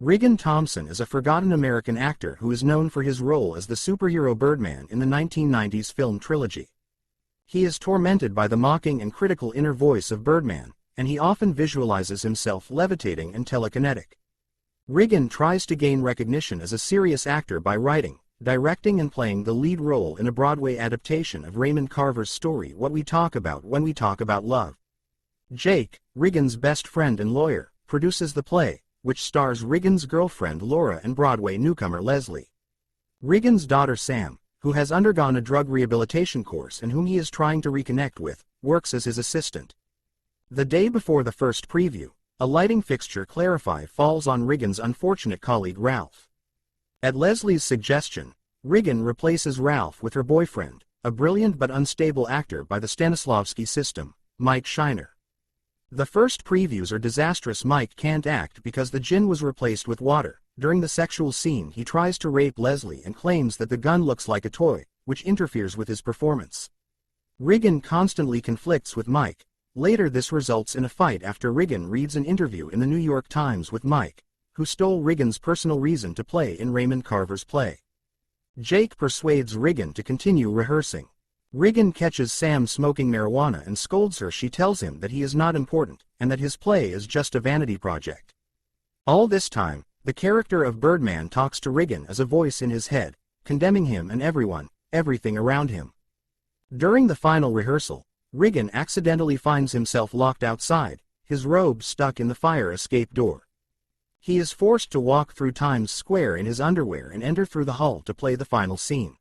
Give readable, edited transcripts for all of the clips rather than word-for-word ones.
Riggan Thomson is a forgotten American actor who is known for his role as the superhero Birdman in the 1990s film Trilogy. He is tormented by the mocking and critical inner voice of Birdman, and he often visualizes himself levitating and telekinetic. Riggan tries to gain recognition as a serious actor by writing, directing and playing the lead role in a Broadway adaptation of Raymond Carver's story What We Talk About When We Talk About Love. Jake, Riggan's best friend and lawyer, produces the play, which stars Riggan's girlfriend Laura and Broadway newcomer Leslie. Riggan's daughter Sam, who has undergone a drug rehabilitation course and whom he is trying to reconnect with, works as his assistant. The day before the first preview, a lighting fixture falls on Riggan's unfortunate colleague Ralph. At Leslie's suggestion, Riggan replaces Ralph with her boyfriend, a brilliant but unstable actor by the Stanislavski system, Mike Shiner. The first previews are disastrous. Mike can't act because the gin was replaced with water. During the sexual scene he tries to rape Leslie and claims that the gun looks like a toy, which interferes with his performance. Riggan constantly conflicts with Mike. Later this results in a fight after Riggan reads an interview in the New York Times with Mike, who stole Riggan's personal reason to play in Raymond Carver's play. Jake persuades Riggan to continue rehearsing. Riggan catches Sam smoking marijuana and scolds her. She tells him that he is not important, and that his play is just a vanity project. All this time, the character of Birdman talks to Riggan as a voice in his head, condemning him and everything around him. During the final rehearsal, Riggan accidentally finds himself locked outside, his robe stuck in the fire escape door. He is forced to walk through Times Square in his underwear and enter through the hall to play the final scene.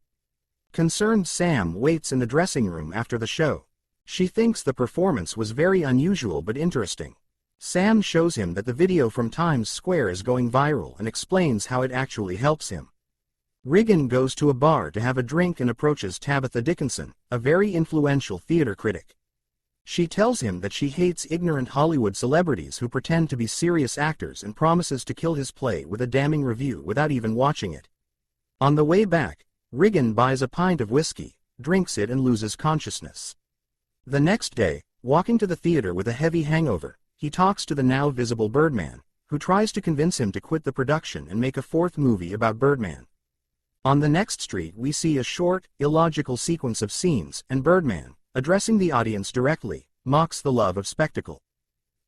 Concerned Sam waits in the dressing room after the show. She thinks the performance was very unusual but interesting. Sam shows him that the video from Times Square is going viral and explains how it actually helps him. Riggan goes to a bar to have a drink and approaches Tabitha Dickinson, a very influential theater critic. She tells him that she hates ignorant Hollywood celebrities who pretend to be serious actors and promises to kill his play with a damning review without even watching it. On the way back, Riggan buys a pint of whiskey, drinks it and loses consciousness. The next day, walking to the theater with a heavy hangover, he talks to the now visible Birdman, who tries to convince him to quit the production and make a fourth movie about Birdman. On the next street we see a short, illogical sequence of scenes, and Birdman, addressing the audience directly, mocks the love of spectacle.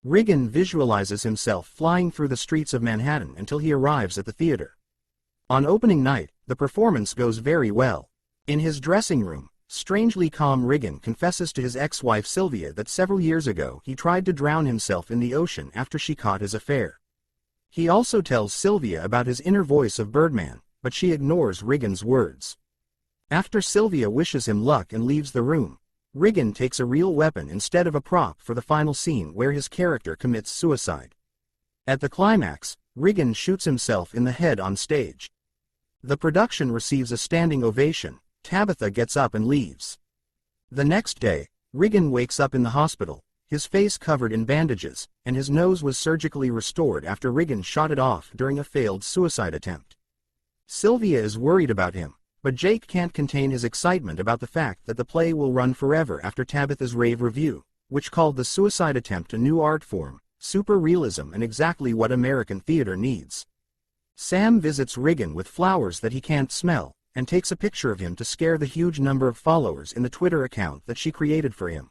Riggan visualizes himself flying through the streets of Manhattan until he arrives at the theater. On opening night, the performance goes very well. In his dressing room, strangely calm Riggan confesses to his ex-wife Sylvia that several years ago he tried to drown himself in the ocean after she caught his affair. He also tells Sylvia about his inner voice of Birdman, but she ignores Riggan's words. After Sylvia wishes him luck and leaves the room, Riggan takes a real weapon instead of a prop for the final scene where his character commits suicide. At the climax, Riggan shoots himself in the head on stage. The production receives a standing ovation. Tabitha gets up and leaves. The next day, Riggan wakes up in the hospital, his face covered in bandages, and his nose was surgically restored after Riggan shot it off during a failed suicide attempt. Sylvia is worried about him, but Jake can't contain his excitement about the fact that the play will run forever after Tabitha's rave review, which called the suicide attempt a new art form, super realism and exactly what American theater needs. Sam visits Riggan with flowers that he can't smell, and takes a picture of him to scare the huge number of followers in the Twitter account that she created for him.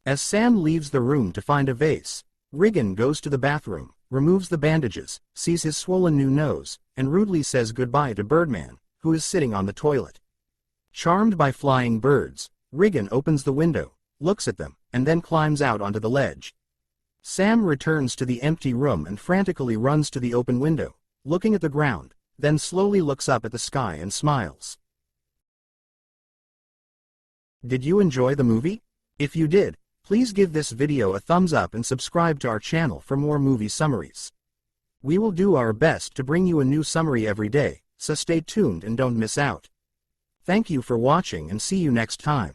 As Sam leaves the room to find a vase, Riggan goes to the bathroom, removes the bandages, sees his swollen new nose, and rudely says goodbye to Birdman, who is sitting on the toilet. Charmed by flying birds, Riggan opens the window, looks at them, and then climbs out onto the ledge. Sam returns to the empty room and frantically runs to the open window, looking at the ground, then slowly looks up at the sky and smiles. Did you enjoy the movie? If you did, please give this video a thumbs up and subscribe to our channel for more movie summaries. We will do our best to bring you a new summary every day, so stay tuned and don't miss out. Thank you for watching and see you next time.